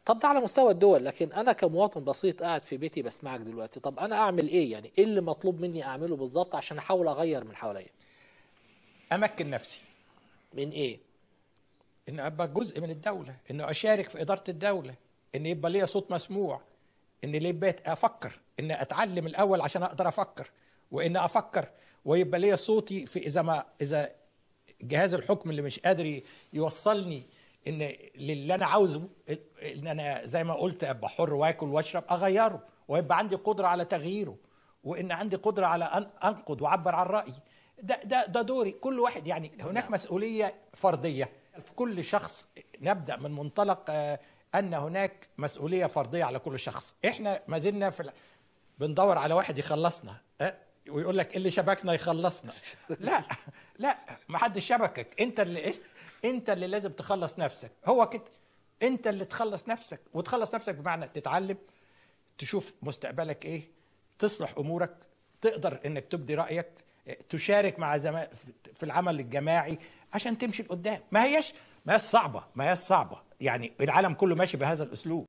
طب ده على مستوى الدول، لكن انا كمواطن بسيط قاعد في بيتي بسمعك دلوقتي، طب انا اعمل ايه؟ يعني ايه اللي مطلوب مني اعمله بالظبط عشان احاول اغير من حواليا؟ امكن نفسي من ايه؟ ان ابقى جزء من الدوله، ان اشارك في اداره الدوله، ان يبقى ليا صوت مسموع، ان ليه افكر، ان اتعلم الاول عشان اقدر افكر، وان افكر ويبقى ليا صوتي في اذا جهاز الحكم اللي مش قادر يوصلني ان للي انا عاوزه، ان انا زي ما قلت ابقى حر واكل واشرب، اغيره ويبقى عندي قدره على تغييره، وان عندي قدره على ان انقد واعبر عن رايي. ده دوري. كل واحد يعني هناك نعم. مسؤوليه فرديه في كل شخص. نبدا من منطلق ان هناك مسؤوليه فرديه على كل شخص. احنا ما زلنا بندور على واحد يخلصنا، ويقول لك اللي شبكنا يخلصنا. لا لا، ما حدش شبكك، انت اللي لازم تخلص نفسك. هو كده، انت اللي تخلص نفسك. وتخلص نفسك بمعنى تتعلم، تشوف مستقبلك ايه، تصلح امورك، تقدر انك تبدي رايك، تشارك مع زمان في العمل الجماعي عشان تمشي لقدام. ما هياش صعبه، يعني العالم كله ماشي بهذا الاسلوب.